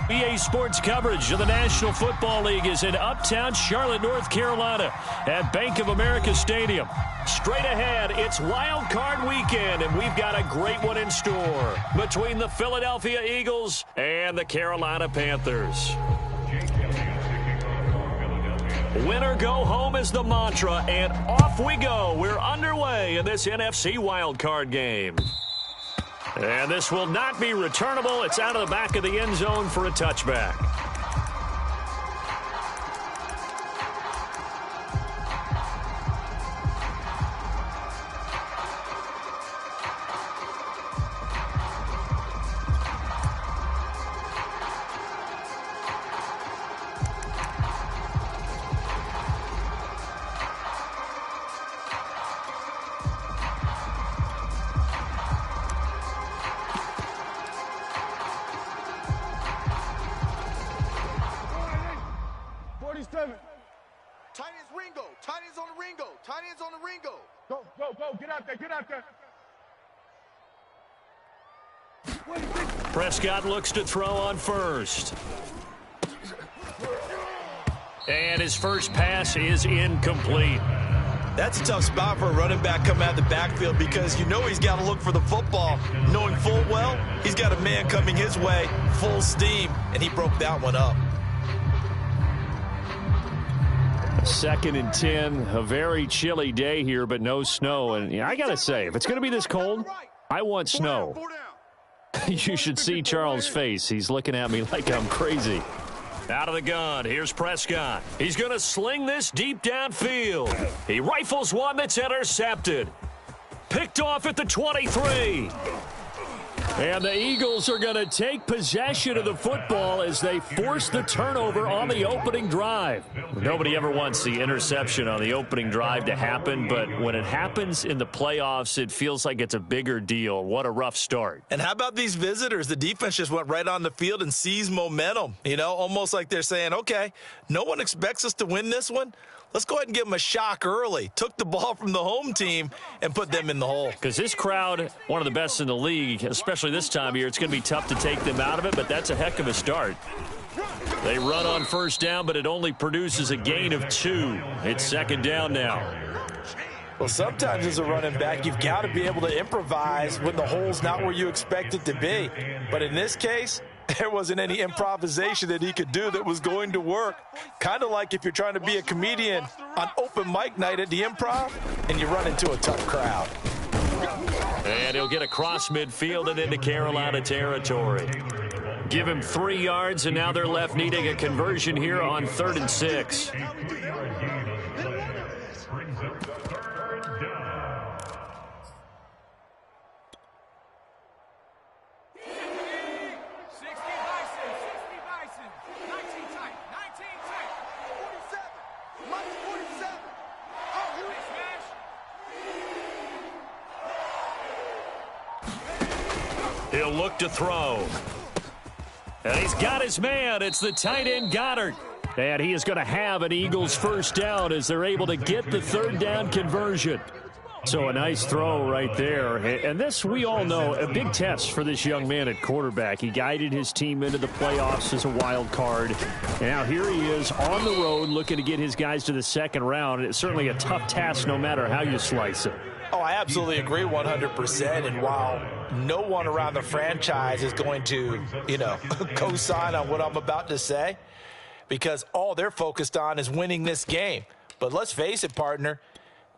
EA Sports coverage of the National Football League is in uptown Charlotte, North Carolina at Bank of America Stadium. Straight ahead, it's Wild Card Weekend, and we've got a great one in store between the Philadelphia Eagles and the Carolina Panthers. Win or go home is the mantra, and off we go. We're underway in this NFC Wild Card game. And this will not be returnable. It's out of the back of the end zone for a touchback. Prescott looks to throw on first. And his first pass is incomplete. That's a tough spot for a running back coming out of the backfield because you know he's got to look for the football, knowing full well he's got a man coming his way, full steam, and he broke that one up. 2nd and 10, a very chilly day here, but no snow. And I got to say, if it's going to be this cold, I want snow. You should see Charles' face. He's looking at me like I'm crazy. Out of the gun, here's Prescott. He's going to sling this deep downfield. He rifles one that's intercepted. Picked off at the 23. And the Eagles are going to take possession of the football as they force the turnover on the opening drive. Nobody ever wants the interception on the opening drive to happen, but when it happens in the playoffs, it feels like it's a bigger deal. What a rough start. And how about these visitors? The defense just went right on the field and seized momentum. You know, almost like they're saying, okay, no one expects us to win this one. Let's go ahead and give them a shock early. Took the ball from the home team and put them in the hole. Because this crowd, one of the best in the league, especially this time of year, it's going to be tough to take them out of it, but that's a heck of a start. They run on first down, but it only produces a gain of 2. It's 2nd down now. Well, sometimes as a running back, you've got to be able to improvise when the hole's not where you expect it to be. But in this case, there wasn't any improvisation that he could do that was going to work. Kind of like if you're trying to be a comedian on open mic night at the Improv and you run into a tough crowd. And he'll get across midfield and into Carolina territory. Give him 3 yards, and now they're left needing a conversion here on 3rd and 6. He'll look to throw. And he's got his man. It's the tight end Goddard. And he is going to have an Eagles first down as they're able to get the 3rd down conversion. So a nice throw right there. And this, we all know, a big test for this young man at quarterback. He guided his team into the playoffs as a wild card. And now here he is on the road looking to get his guys to the 2nd round. It's certainly a tough task no matter how you slice it. Oh, I absolutely agree 100%. And while no one around the franchise is going to, co-sign on what I'm about to say, because all they're focused on is winning this game. But let's face it, partner,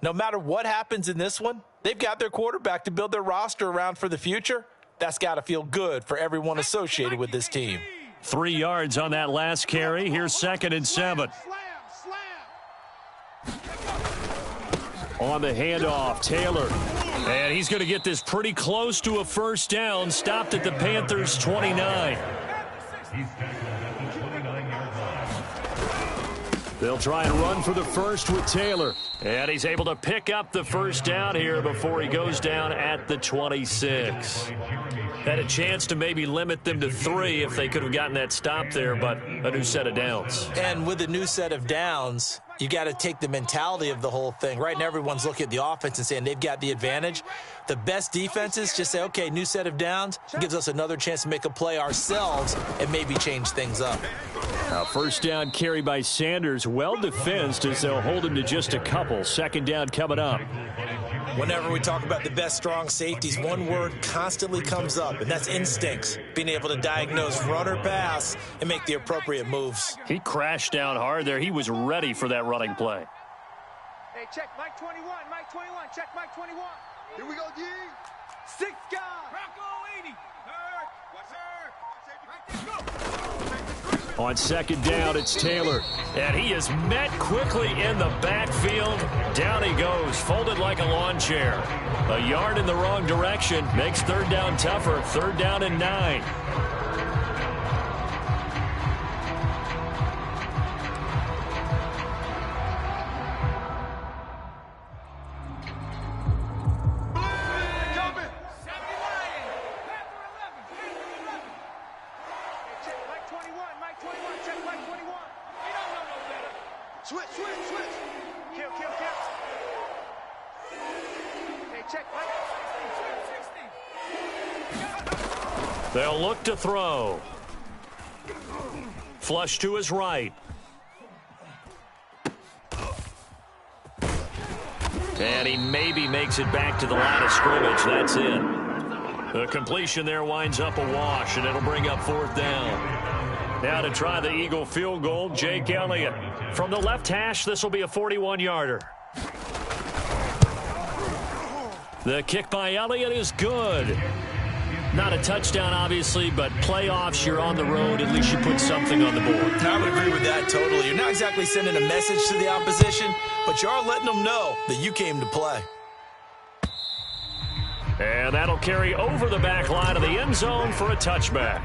no matter what happens in this one, they've got their quarterback to build their roster around for the future. That's got to feel good for everyone associated with this team. 3 yards on that last carry. Here's 2nd and 7. On the handoff, Taylor. And he's going to get this pretty close to a first down. Stopped at the Panthers' 29. They'll try and run for the first with Taylor. And he's able to pick up the first down here before he goes down at the 26. Had a chance to maybe limit them to 3 if they could have gotten that stop there, but a new set of downs. And with a new set of downs, you got to take the mentality of the whole thing. Right now, everyone's looking at the offense and saying they've got the advantage. The best defenses just say, okay, new set of downs. It gives us another chance to make a play ourselves and maybe change things up. First down carry by Sanders. Well defensed as they'll hold him to just a couple. Second down coming up. Whenever we talk about the best strong safeties, one word constantly comes up, and that's instincts. Being able to diagnose run or pass and make the appropriate moves. He crashed down hard there. He was ready for that running play. Hey, check Mike 21, Mike 21, check Mike 21. Here we go, G. 6 guys. Rocco 80. On second down, it's Taylor. And he is met quickly in the backfield. Down he goes, folded like a lawn chair. A yard in the wrong direction makes third down tougher. Third down and 9. Switch. Kill. Hey, check. They'll look to throw. Flush to his right. And he maybe makes it back to the line of scrimmage. That's it. The completion there winds up a wash, and it'll bring up fourth down. Now to try the Eagle field goal, Jake Elliott. From the left hash, this will be a 41-yarder. The kick by Elliott is good. Not a touchdown, obviously, but playoffs, you're on the road. At least you put something on the board. I would agree with that totally. You're not exactly sending a message to the opposition, but you are letting them know that you came to play. And that'll carry over the back line of the end zone for a touchback.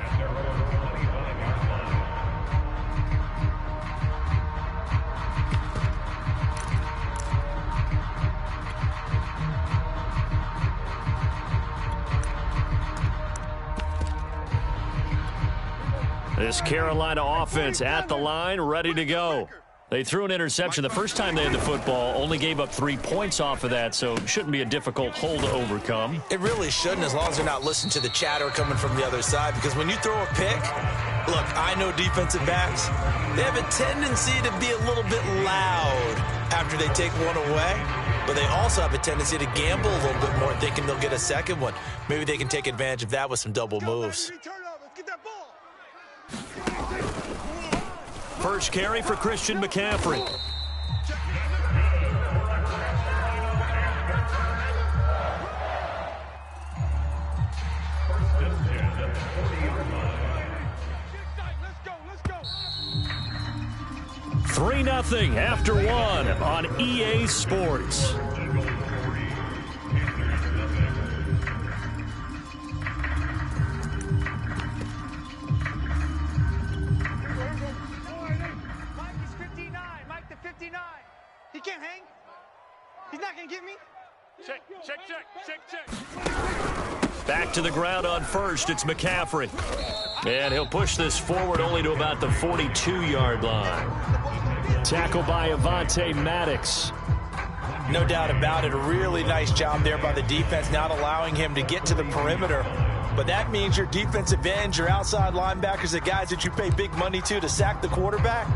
This Carolina offense at the line, ready to go. They threw an interception the first time they had the football, only gave up 3 points off of that, so it shouldn't be a difficult hole to overcome. It really shouldn't, as long as they're not listening to the chatter coming from the other side, because when you throw a pick, look, I know defensive backs, they have a tendency to be a little bit loud after they take one away, but they also have a tendency to gamble a little bit more, thinking they'll get a second one. Maybe they can take advantage of that with some double moves. First carry for Christian McCaffrey. Let's go. 3-0 after one on EA Sports. He can't hang. He's not going to get me. Check. Back to the ground on first. It's McCaffrey. And he'll push this forward only to about the 42-yard line. Tackled by Avonte Maddox. No doubt about it. A really nice job there by the defense, not allowing him to get to the perimeter. But that means your defensive ends, your outside linebackers, the guys that you pay big money to sack the quarterback,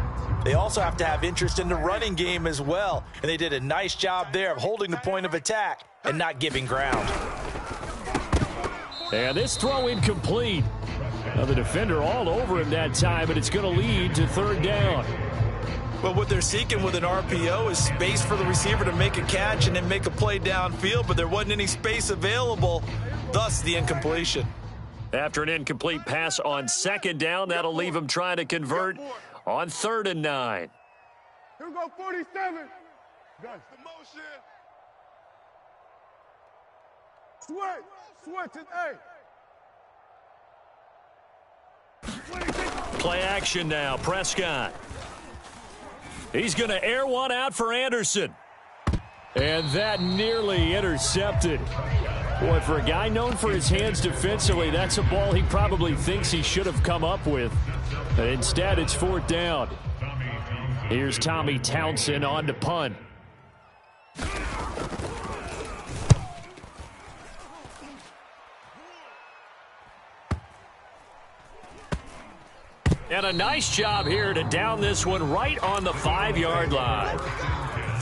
they also have to have interest in the running game as well. And they did a nice job there of holding the point of attack and not giving ground. And this throw incomplete. Now the defender all over him that time, but it's going to lead to third down. Well, what they're seeking with an RPO is space for the receiver to make a catch and then make a play downfield, but there wasn't any space available, thus the incompletion. After an incomplete pass on second down, that'll leave him trying to convert on 3rd and 9. Here we go, 47. Guys, the motion. Switch it, hey. Play action now, Prescott. He's going to air one out for Anderson. And that nearly intercepted. Boy, for a guy known for his hands defensively, that's a ball he probably thinks he should have come up with. Instead, it's 4th down. Here's Tommy Townsend on to punt. And a nice job here to down this one right on the 5-yard line.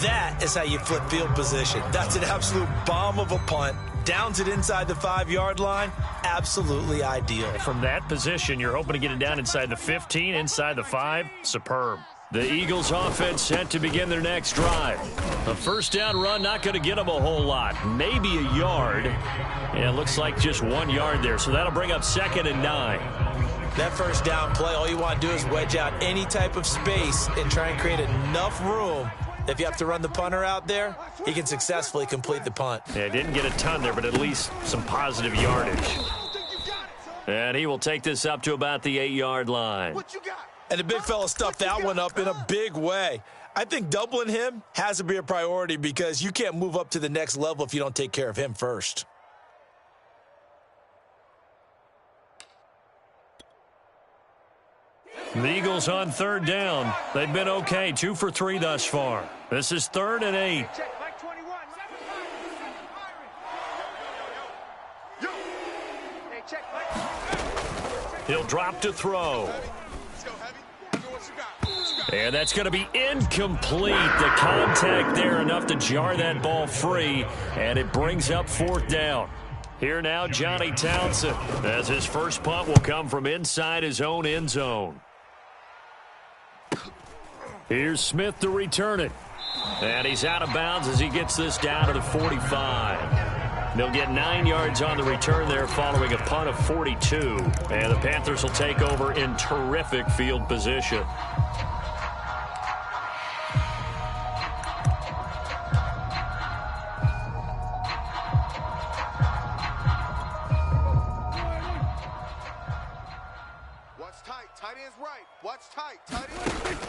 That is how you flip field position. That's an absolute bomb of a punt. Downs it inside the 5-yard line. Absolutely ideal. From that position, you're hoping to get it down inside the 15, inside the 5. Superb. The Eagles offense set to begin their next drive. A first down run, not going to get them a whole lot. Maybe a yard. And it looks like just 1 yard there. So that'll bring up 2nd and 9. That first down play, all you want to do is wedge out any type of space and try and create enough room. If you have to run the punter out there, he can successfully complete the punt. Yeah, didn't get a ton there, but at least some positive yardage. And he will take this up to about the 8-yard line. And the big fella stuffed that one up in a big way. I think doubling him has to be a priority because you can't move up to the next level if you don't take care of him first. The Eagles on 3rd down. They've been okay, 2 for 3 thus far. This is 3rd and 8. He'll drop to throw. And that's going to be incomplete. The contact there enough to jar that ball free, and it brings up 4th down. Here now, Johnny Townsend, as his first punt will come from inside his own end zone. Here's Smith to return it. And he's out of bounds as he gets this down to the 45. They'll get 9 yards on the return there following a punt of 42. And the Panthers will take over in terrific field position.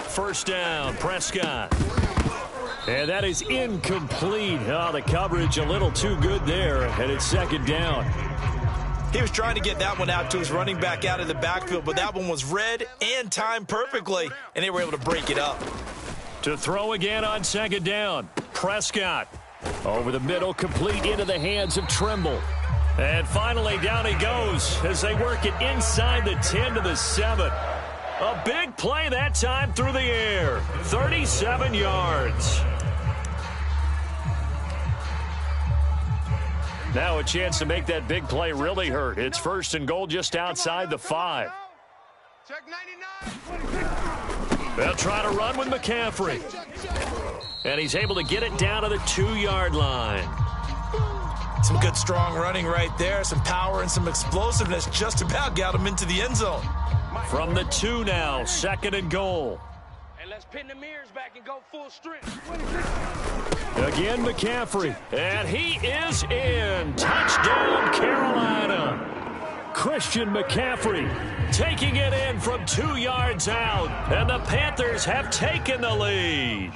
First down, Prescott. And that is incomplete. Oh, the coverage a little too good there, and it's 2nd down. He was trying to get that one out to his running back out of the backfield, but that one was read and timed perfectly, and they were able to break it up. To throw again on 2nd down, Prescott. Over the middle, complete into the hands of Trimble. And finally, down he goes as they work it inside the 10 to the 7. A big play that time through the air. 37 yards. Now a chance to make that big play really hurt. It's 1st and goal just outside the 5. Check 99. They'll try to run with McCaffrey. And he's able to get it down to the 2-yard line. Some good strong running right there. Some power and some explosiveness just about got him into the end zone. From the 2 now, 2nd and goal. And let's pin the mirrors back and go full strength. Again, McCaffrey. And he is in. Touchdown, Carolina. Christian McCaffrey taking it in from 2 yards out. And the Panthers have taken the lead.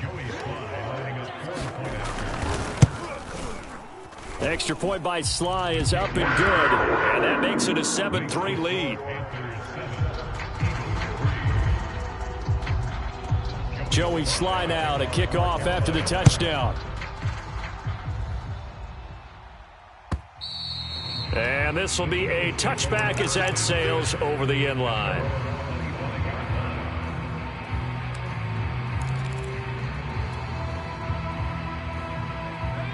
Extra point by Sly is up and good. And that makes it a 7-3 lead. Joey Sly now to kick off after the touchdown. And this will be a touchback as that sails over the end line.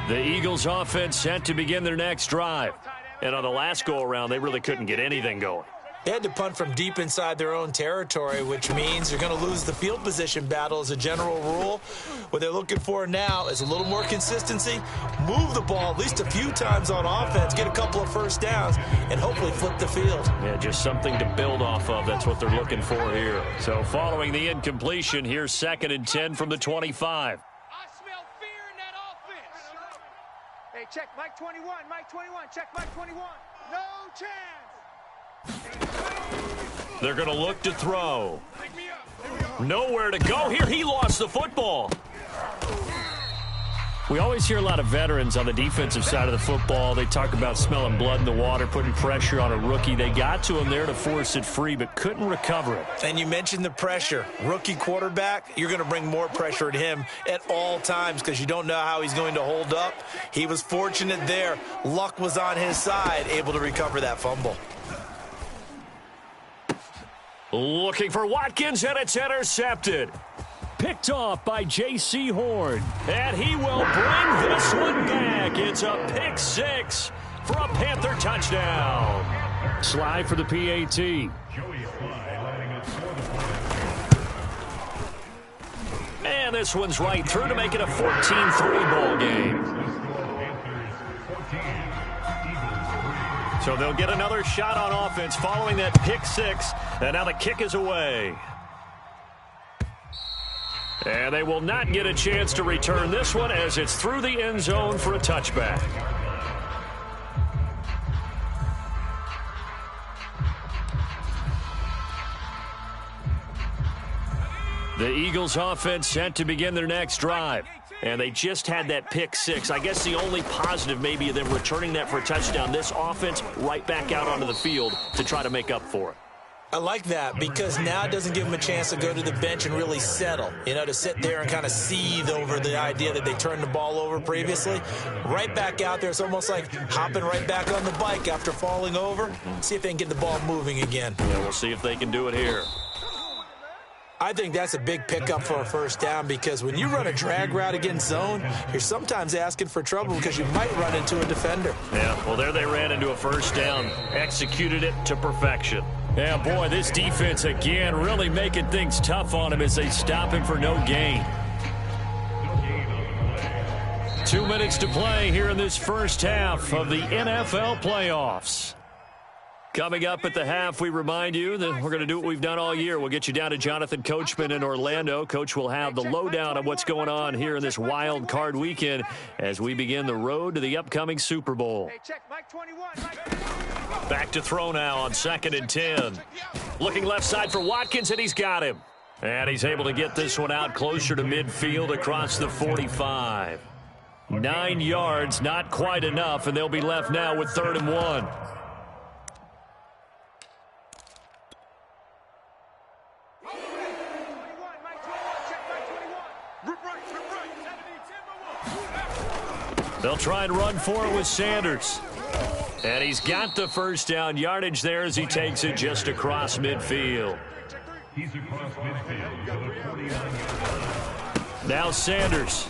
The Eagles offense set to begin their next drive. And on the last go-around, they really couldn't get anything going. They had to punt from deep inside their own territory, which means they're going to lose the field position battle as a general rule. What they're looking for now is a little more consistency, move the ball at least a few times on offense, get a couple of first downs, and hopefully flip the field. Yeah, just something to build off of. That's what they're looking for here. So following the incompletion, here's 2nd and 10 from the 25. I smell fear in that offense. Hey, check Mike 21, Mike 21, check Mike 21. No chance. They're going to look to throw. Nowhere to go here. He lost the football. We always hear a lot of veterans on the defensive side of the football. They talk about smelling blood in the water, putting pressure on a rookie. They got to him there to force it free, but couldn't recover it. And you mentioned the pressure. Rookie quarterback, you're going to bring more pressure at him at all times because you don't know how he's going to hold up. He was fortunate there. Luck was on his side, able to recover that fumble. Looking for Watkins, and it's intercepted. Picked off by J.C. Horn. And he will bring this one back. It's a pick six for a Panther touchdown. Slide for the PAT. And this one's right through to make it a 14-3 ball game. So they'll get another shot on offense following that pick six. And now the kick is away. And they will not get a chance to return this one as it's through the end zone for a touchback. The Eagles offense set to begin their next drive. And they just had that pick six. I guess the only positive maybe of them returning that for a touchdown. This offense right back out onto the field to try to make up for it. I like that because now it doesn't give them a chance to go to the bench and really settle, to sit there and kind of seethe over the idea that they turned the ball over previously. Right back out there, it's almost like hopping right back on the bike after falling over. See if they can get the ball moving again. Yeah, we'll see if they can do it here. I think that's a big pickup for a first down because when you run a drag route against zone, you're sometimes asking for trouble because you might run into a defender. Yeah, well, there they ran into a first down, executed it to perfection. Yeah, boy, this defense again really making things tough on him as they stop him for no gain. 2 minutes to play here in this first half of the NFL playoffs. Coming up at the half, we remind you that we're going to do what we've done all year. We'll get you down to Jonathan Coachman in Orlando. Coach will have the lowdown on what's going on here in this wild card weekend as we begin the road to the upcoming Super Bowl. Back to throw now on 2nd and 10. Looking left side for Watkins, and he's got him. And he's able to get this one out closer to midfield across the 45. 9 yards, not quite enough, and they'll be left now with 3rd and 1. They'll try and run for it with Sanders. And he's got the first down yardage there as he takes it just across midfield. Now Sanders.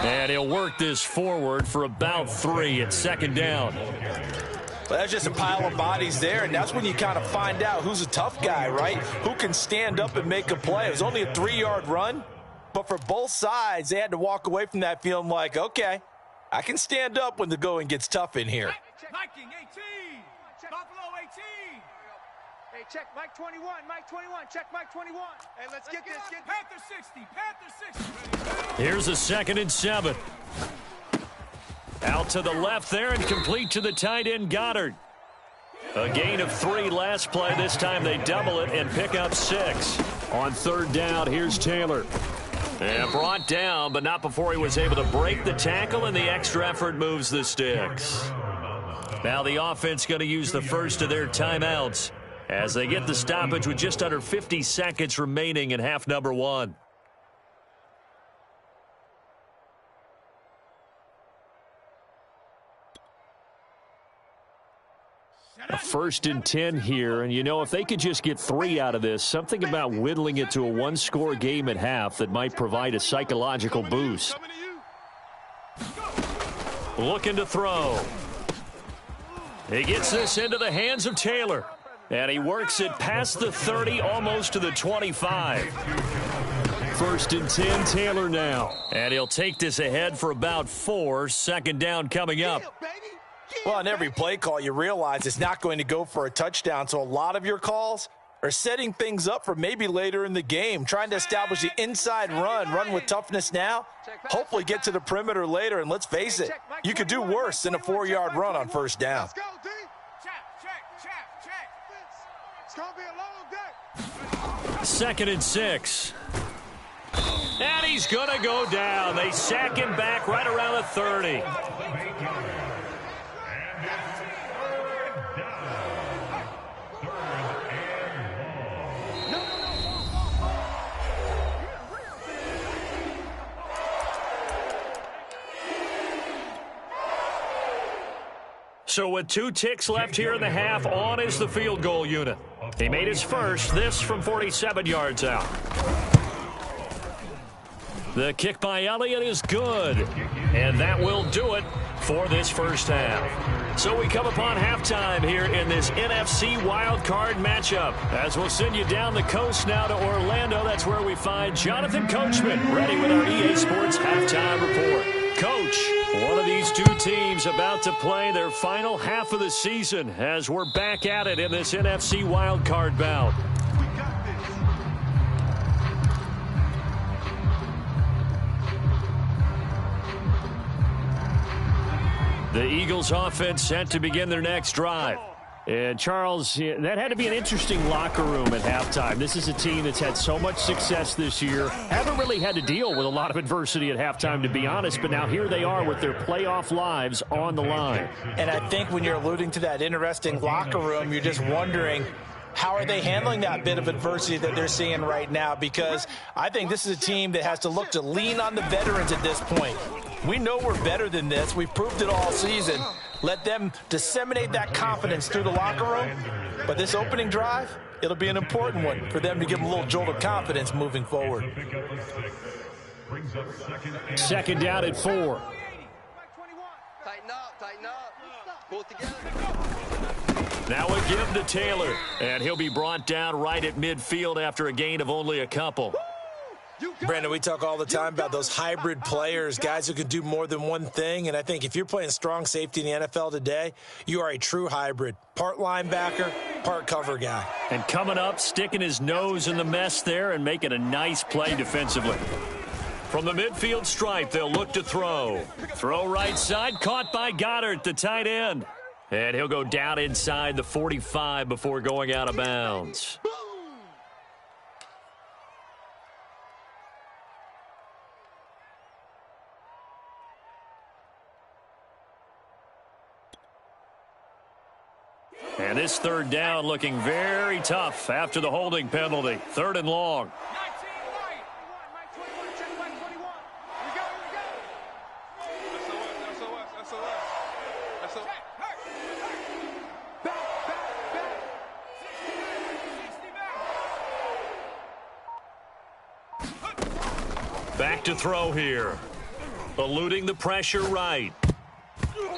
And he'll work this forward for about 3 at 2nd down. Well, that's just a pile of bodies there, and that's when you kind of find out who's a tough guy, right? Who can stand up and make a play. It was only a 3-yard run, but for both sides, they had to walk away from that feeling like, okay, I can stand up when the going gets tough in here. Viking 18. Buffalo 18. Hey, check Mike 21. Mike 21. Check Mike 21. Hey, let's get this. Get Panther 60. Panther 60. Here's a 2nd and 7. Out to the left there and complete to the tight end Goddard. A gain of 3 last play. This time they double it and pick up 6. On 3rd down, here's Taylor. And brought down, but not before he was able to break the tackle, and the extra effort moves the sticks. Now the offense going to use the first of their timeouts as they get the stoppage with just under 50 seconds remaining in half number 1. A 1st and 10 here, and if they could just get 3 out of this, something about whittling it to a 1-score game at half that might provide a psychological boost. Looking to throw. He gets this into the hands of Taylor, and he works it past the 30, almost to the 25. 1st and 10, Taylor now. And he'll take this ahead for about 4, 2nd down coming up. Well, on every play call, you realize it's not going to go for a touchdown, so a lot of your calls are setting things up for maybe later in the game, trying to establish the inside run with toughness now, hopefully get to the perimeter later, and let's face it, you could do worse than a 4-yard run on 1st down. It's going to be a long day. 2nd and 6. And he's going to go down. They sack him back right around the 30. So with 2 ticks left here in the half, on is the field goal unit. He made his first, this from 47 yards out. The kick by Elliott is good, and that will do it for this first half. So we come upon halftime here in this NFC wildcard matchup. As we'll send you down the coast now to Orlando, that's where we find Jonathan Coachman, ready with our EA Sports halftime report. Coach, one of these 2 teams about to play their final half of the season as we're back at it in this NFC wildcard bout. The Eagles offense set to begin their next drive. And, Charles, that had to be an interesting locker room at halftime. This is a team that's had so much success this year. Haven't really had to deal with a lot of adversity at halftime, to be honest. But now here they are with their playoff lives on the line. And I think when you're alluding to that interesting locker room, you're just wondering, how are they handling that bit of adversity that they're seeing right now? Because I think this is a team that has to look to lean on the veterans at this point. We know we're better than this. We've proved it all season. Let them disseminate that confidence through the locker room. But this opening drive, it'll be an important one for them to give them a little jolt of confidence moving forward. Second down at 4. Tighten up, tighten up. Pull it together. Now a give to Taylor, and he'll be brought down right at midfield after a gain of only a couple. Brandon, we talk all the time about those hybrid players, guys who can do more than one thing. And I think if you're playing strong safety in the NFL today, you are a true hybrid. Part linebacker, part cover guy. And coming up, sticking his nose in the mess there and making a nice play defensively. From the midfield stripe, they'll look to throw. Throw right side, caught by Goddard, the tight end. And he'll go down inside the 45 before going out of bounds. And this third down looking very tough after the holding penalty. 3rd and long. Back to throw here. Eluding the pressure right.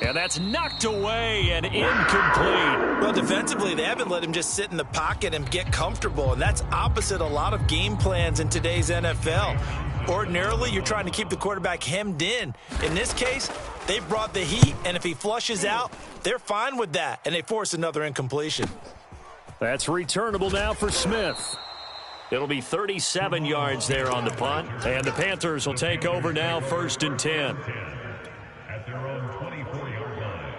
And that's knocked away and incomplete. Well, defensively, they haven't let him just sit in the pocket and get comfortable, and that's opposite a lot of game plans in today's NFL. Ordinarily, you're trying to keep the quarterback hemmed in. In this case, they brought the heat, and if he flushes out, they're fine with that, and they force another incompletion. That's returnable now for Smith. It'll be 37 yards there on the punt, and the Panthers will take over now 1st and 10. At their own 24-yard line.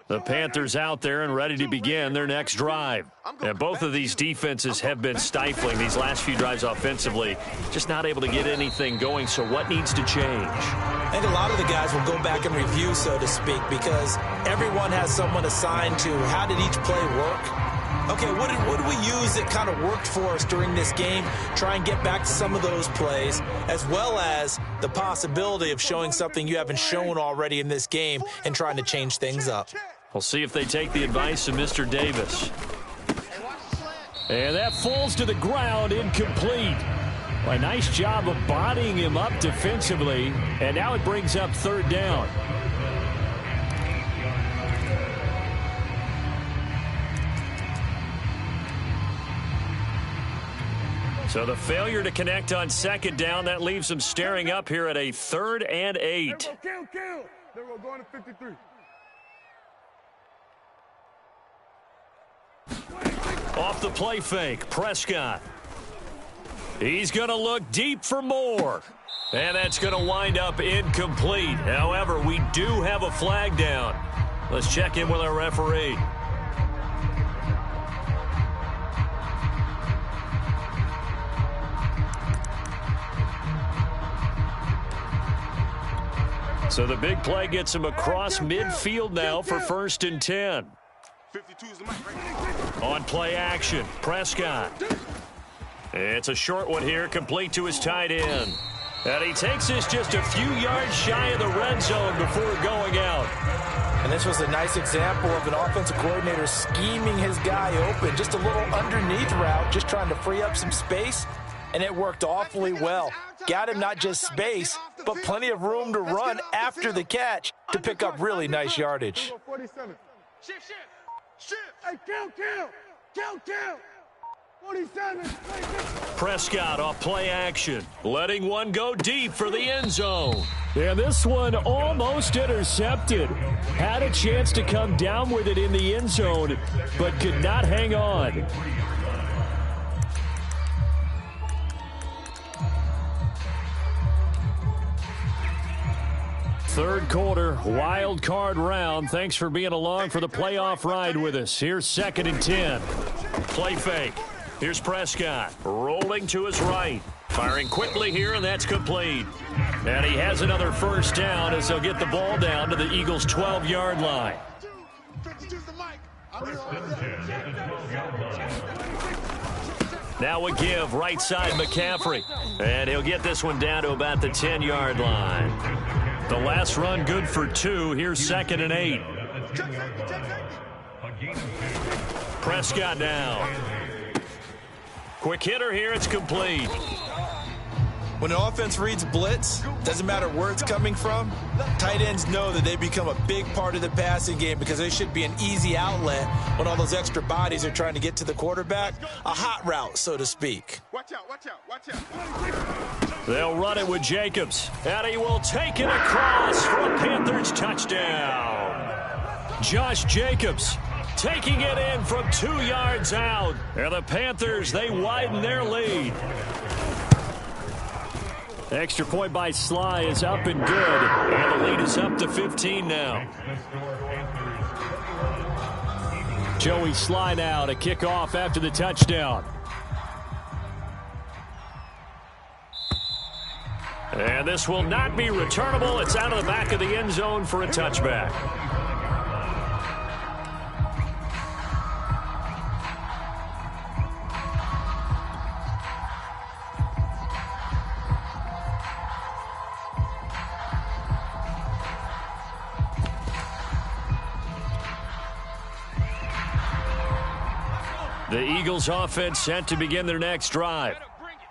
The Panthers out there and ready to begin their next drive. And both of these defenses have been stifling these last few drives offensively. Just not able to get anything going, so what needs to change? I think a lot of the guys will go back and review, so to speak, because everyone has someone assigned to how did each play work. Okay, what did we use that kind of worked for us during this game? Try and get back to some of those plays, as well as the possibility of showing something you haven't shown already in this game and trying to change things up. We'll see if they take the advice of Mr. Davis. And that falls to the ground, incomplete. Well, a nice job of bodying him up defensively, and now it brings up 3rd down. So the failure to connect on 2nd down, that leaves them staring up here at a 3rd and 8. There we go, going to 53. Off the play fake, Prescott. He's going to look deep for more. And that's going to wind up incomplete. However, we do have a flag down. Let's check in with our referee. So the big play gets him across midfield now for 1st and 10. On play action, Prescott. It's a short one here, complete to his tight end. And he takes this just a few yards shy of the red zone before going out. And this was a nice example of an offensive coordinator scheming his guy open. Just a little underneath route, just trying to free up some space. And it worked awfully well. Got him not just space, but plenty of room to run after the catch to pick up really nice yardage. Shift. Hey, count. 47. Prescott off play action, letting one go deep for the end zone. And this one almost intercepted. Had a chance to come down with it in the end zone, but could not hang on. Third quarter, wild card round. Thanks for being along for the playoff ride with us. Here's 2nd and 10. Play fake. Here's Prescott, rolling to his right. Firing quickly here, and that's complete. And he has another first down as they'll get the ball down to the Eagles' 12-yard line. Now a give, right side McCaffrey. And he'll get this one down to about the 10-yard line. The last run good for 2. Here's 2nd and 8. Prescott now. Quick hitter here. It's complete. When the offense reads blitz, doesn't matter where it's coming from, tight ends know that they become a big part of the passing game because they should be an easy outlet when all those extra bodies are trying to get to the quarterback. A hot route, so to speak. Watch out. They'll run it with Jacobs, and he will take it across for a Panthers touchdown. Josh Jacobs taking it in from 2 yards out. And the Panthers, they widen their lead. Extra point by Sly is up and good. And the lead is up to 15 now. Joey Sly now to kick off after the touchdown. And this will not be returnable. It's out of the back of the end zone for a touchback. The Eagles offense set to begin their next drive.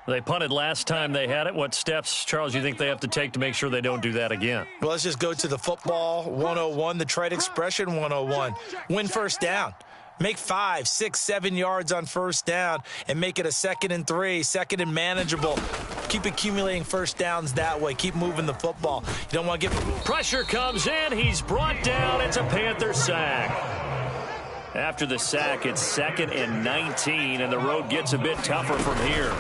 They punted last time they had it. What steps, Charles, you think they have to take to make sure they don't do that again? Well, let's just go to the football 101, the trade expression 101. Win first down. Make 5, 6, 7 yards on first down and make it a 2nd and 3, 2nd and manageable. Keep accumulating first downs that way. Keep moving the football. You don't want to get... Pressure comes in. He's brought down. It's a Panther sack. After the sack, it's 2nd and 19, and the road gets a bit tougher from here.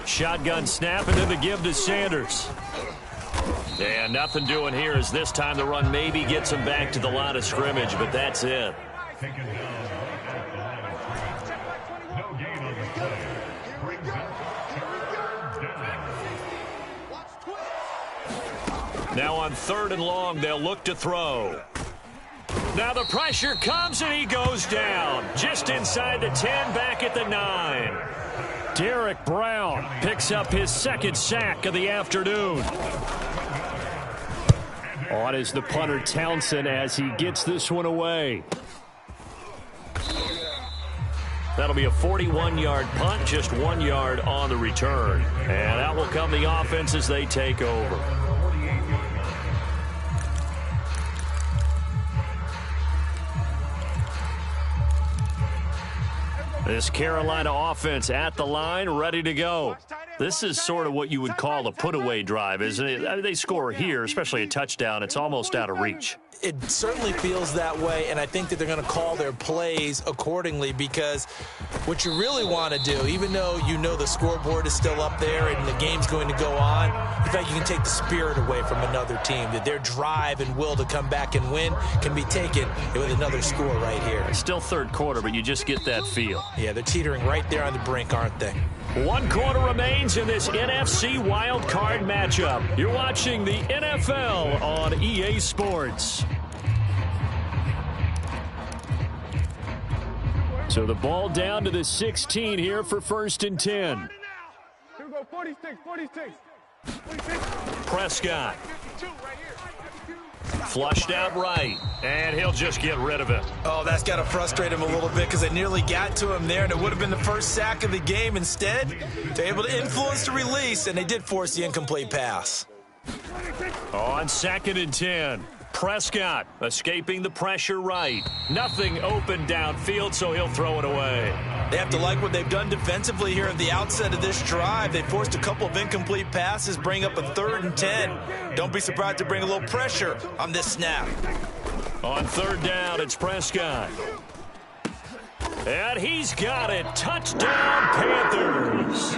Shotgun snap, and then the give to Sanders. And nothing doing here as this time the run maybe gets him back to the line of scrimmage, but that's it. Now on 3rd and long, they'll look to throw. Now the pressure comes, and he goes down. Just inside the 10, back at the 9. Derek Brown picks up his 2nd sack of the afternoon. On is the punter Townsend as he gets this one away. That'll be a 41-yard punt, just 1 yard on the return. And out will come the offense as they take over. This Carolina offense at the line, ready to go. This is sort of what you would call a put-away drive, isn't it? I mean, they score here, especially a touchdown. It's almost out of reach. It certainly feels that way, and I think that they're going to call their plays accordingly, because what you really want to do, even though you know the scoreboard is still up there and the game's going to go on, in fact, you can take the spirit away from another team, that their drive and will to come back and win can be taken with another score right here. It's still third quarter, but you just get that feel. Yeah, they're teetering right there on the brink, aren't they? 1 quarter remains in this NFC Wild Card matchup. You're watching the NFL on EA Sports. So the ball down to the 16 here for 1st and 10. Here we go, 46, 46. Prescott. Flushed out right, and he'll just get rid of it. Oh, that's got to frustrate him a little bit, because they nearly got to him there, and it would have been the first sack of the game. Instead, they're able to influence the release, and they did force the incomplete pass. On 2nd and 10, Prescott escaping the pressure right. Nothing open downfield, so he'll throw it away. They have to like what they've done defensively here at the outset of this drive. They forced a couple of incomplete passes, bring up a 3rd and 10. Don't be surprised to bring a little pressure on this snap. On 3rd down, it's Prescott. And he's got it. Touchdown, Panthers.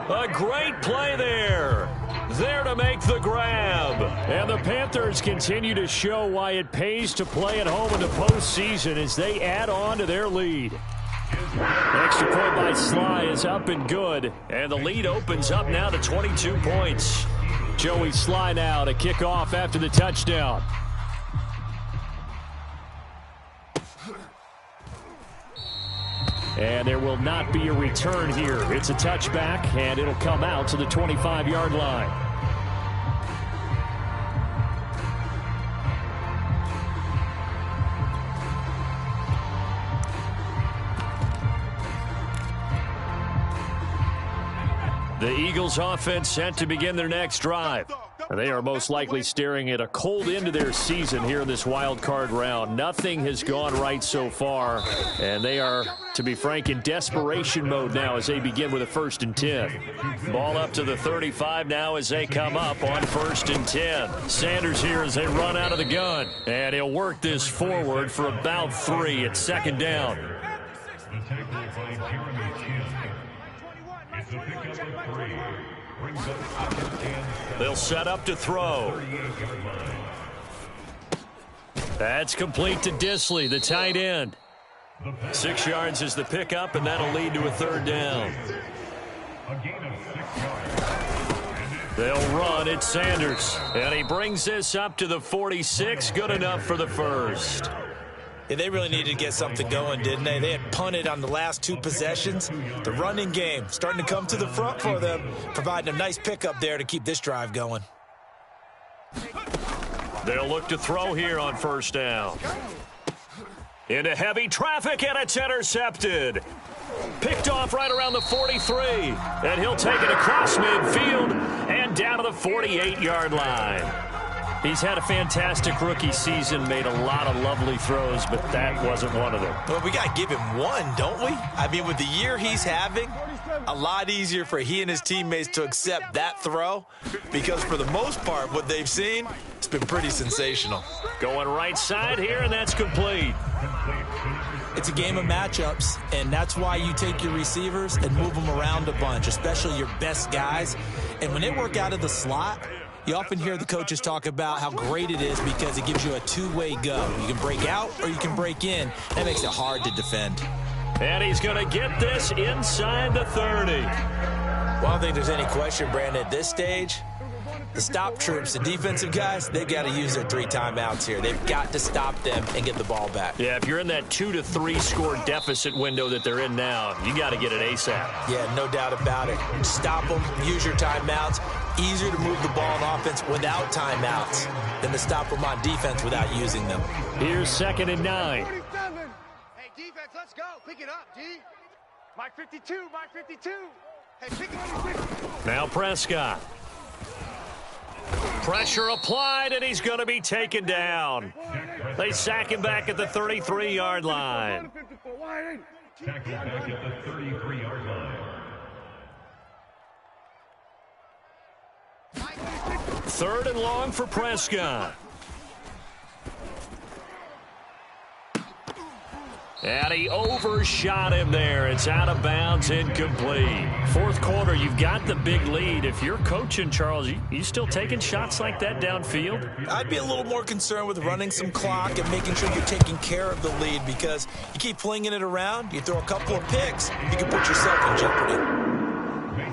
A great play there. There to make the grab. And the Panthers continue to show why it pays to play at home in the postseason as they add on to their lead. Extra point by Sly is up and good. And the lead opens up now to 22 points. Joey Sly now to kick off after the touchdown. And there will not be a return here. It's a touchback, and it'll come out to the 25-yard line. The Eagles offense set to begin their next drive. They are most likely staring at a cold end to their season here in this wild card round. Nothing has gone right so far, and they are, to be frank, in desperation mode now as they begin with a 1st and 10. Ball up to the 35 now as they come up on 1st and 10. Sanders here as they run out of the gun, and he'll work this forward for about 3 at 2nd down. The tackle by Jeremy Chin. It's a pickup of 3. Brings up 2nd and 10. They'll set up to throw. That's complete to Disley, the tight end. 6 yards is the pickup, and that'll lead to a 3rd down. A gain of 6 yards. They'll run. It's Sanders. And he brings this up to the 46. Good enough for the 1st. Yeah, they really needed to get something going, didn't they? They had punted on the last 2 possessions. The running game starting to come to the front for them, providing a nice pickup there to keep this drive going. They'll look to throw here on 1st down. Into heavy traffic, and it's intercepted. Picked off right around the 43. And he'll take it across midfield and down to the 48-yard line. He's had a fantastic rookie season, made a lot of lovely throws, but that wasn't one of them. Well, we got to give him one, don't we? I mean, with the year he's having, a lot easier for he and his teammates to accept that throw, because for the most part, what they've seen, it's been pretty sensational. Going right side here, and that's complete. It's a game of matchups, and that's why you take your receivers and move them around a bunch, especially your best guys. And when they work out of the slot, you often hear the coaches talk about how great it is because it gives you a two-way go. You can break out or you can break in. That makes it hard to defend. And he's going to get this inside the 30. Well, I don't think there's any question, Brandon, at this stage. The stop troops, the defensive guys, they've got to use their 3 timeouts here. They've got to stop them and get the ball back. Yeah, if you're in that 2 to 3 score deficit window that they're in now, you got to get it ASAP. Yeah, no doubt about it. Stop them, use your timeouts. Easier to move the ball on offense without timeouts than to stop them on defense without using them. Here's 2nd and 9. Hey, defense, let's go. Pick it up, D. Mike 52, Mike 52. Hey, pick it up. Now Prescott. Pressure applied, and he's going to be taken down. They sack him back at the 33-yard line. Tackle back at the 33-yard line. 3rd and long for Prescott. And he overshot him there. It's out of bounds, incomplete. Fourth quarter, you've got the big lead. If you're coaching, Charles, you still taking shots like that downfield? I'd be a little more concerned with running some clock and making sure you're taking care of the lead, because you keep flinging it around, you throw a couple of picks, you can put yourself in jeopardy.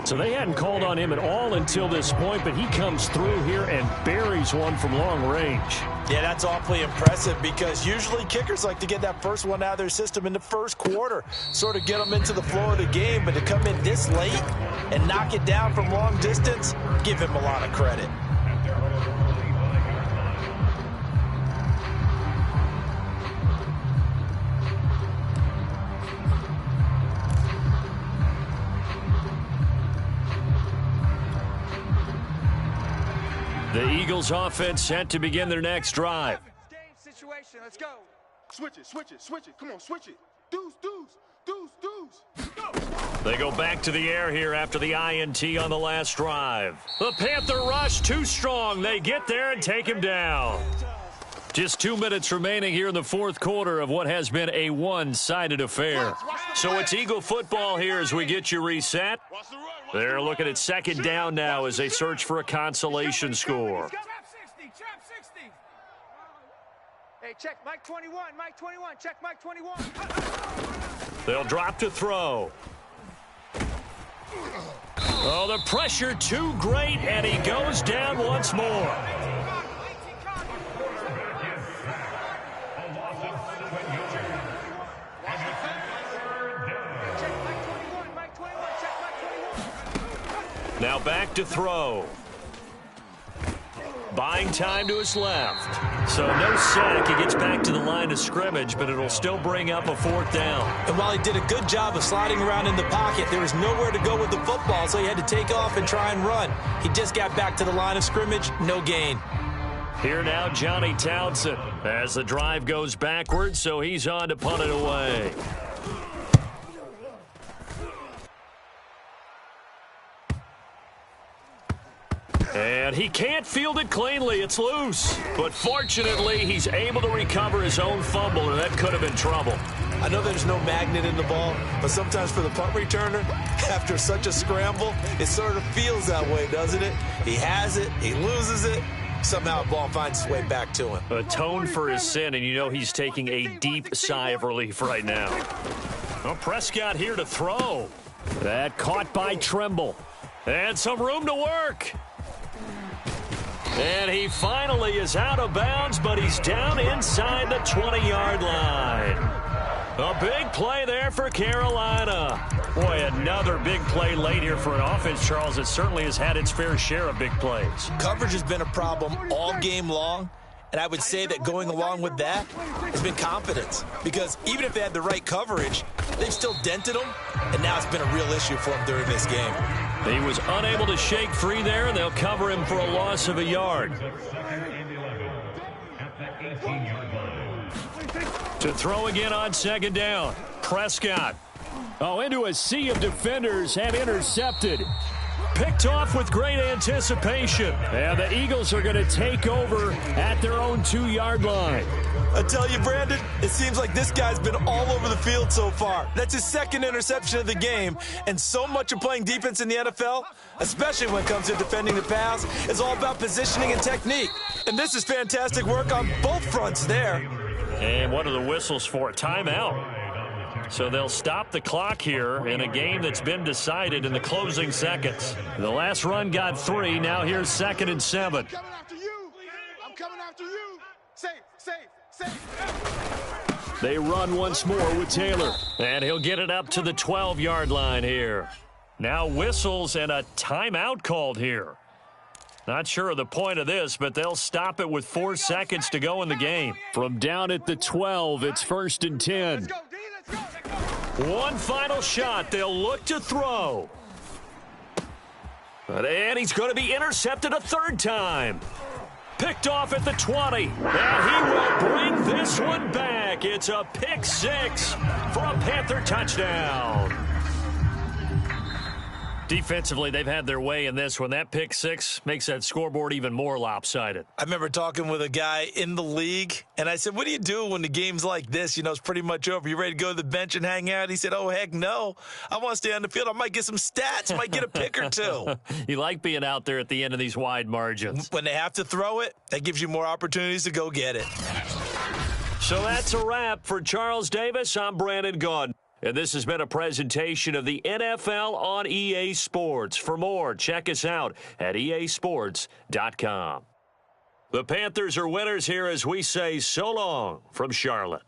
So they hadn't called on him at all until this point, but he comes through here and buries one from long range. Yeah, that's awfully impressive, because usually kickers like to get that first one out of their system in the first quarter, sort of get them into the flow of the game, but to come in this late and knock it down from long distance, give him a lot of credit. The Eagles offense set to begin their next drive. Game situation, let's go. Switch it, switch it, switch it. Come on, switch it. Deuce, deuce, deuce, deuce. Go. They go back to the air here after the INT on the last drive. The Panther rush too strong. They get there and take him down. Just 2 minutes remaining here in the fourth quarter of what has been a one-sided affair. So it's Eagle football here as we get you reset. They're looking at second down now as they search for a consolation score. Trap 60, trap 60. Hey, check Mike 21, Mike 21, check Mike 21. They'll drop to throw. Oh, the pressure too great, and he goes down once more. Now back to throw. Buying time to his left. So no sack. He gets back to the line of scrimmage, but it'll still bring up a fourth down. And while he did a good job of sliding around in the pocket, there was nowhere to go with the football, so he had to take off and try and run. He just got back to the line of scrimmage, no gain. Here now, Johnny Townsend, as the drive goes backwards, so he's on to punt it away. And he can't field it cleanly. It's loose. But fortunately, he's able to recover his own fumble, and that could have been trouble. I know there's no magnet in the ball, but sometimes for the punt returner, after such a scramble, it sort of feels that way, doesn't it? He has it, he loses it, somehow the ball finds its way back to him. Atone for his sin, and you know he's taking a deep sigh of relief right now. Well, Prescott here to throw. That caught by Tremble. And some room to work. And he finally is out of bounds, but he's down inside the 20-yard line. A big play there for Carolina. Boy, another big play late here for an offense, Charles, that certainly has had its fair share of big plays. Coverage has been a problem all game long, and I would say that going along with that has been confidence. Because even if they had the right coverage, they've still dented them, and now it's been a real issue for them during this game. He was unable to shake free there, and they'll cover him for a loss of a yard. To throw again on second down. Prescott. Oh, into a sea of defenders and intercepted. Picked off with great anticipation. And the Eagles are going to take over at their own 2-yard line. I tell you, Brandon, it seems like this guy's been all over the field so far. That's his second interception of the game, and so much of playing defense in the NFL, especially when it comes to defending the pass, is all about positioning and technique. And this is fantastic work on both fronts there. And what are the whistles for? Timeout. So they'll stop the clock here in a game that's been decided in the closing seconds. The last run got 3. Now here's 2nd and 7. I'm coming after you. I'm coming after you. Safe, safe, safe. They run once more with Taylor. And he'll get it up to the 12-yard line here. Now whistles and a timeout called here. Not sure of the point of this, but they'll stop it with 4 seconds to go in the game. From down at the 12, it's 1st and 10. Let's go, D. Let's go. One final shot. They'll look to throw. And he's going to be intercepted a third time. Picked off at the 20. And he will bring this one back. It's a pick 6 for a Panther touchdown. Defensively, they've had their way in this one. That pick six makes that scoreboard even more lopsided. I remember talking with a guy in the league, and I said, what do you do when the game's like this? You know, it's pretty much over. You ready to go to the bench and hang out? He said, oh, heck no. I want to stay on the field. I might get some stats. I might get a pick or two. You like being out there at the end of these wide margins. When they have to throw it, that gives you more opportunities to go get it. So that's a wrap for Charles Davis. I'm Brandon Gaudin. And this has been a presentation of the NFL on EA Sports. For more, check us out at easports.com. The Panthers are winners here as we say so long from Charlotte.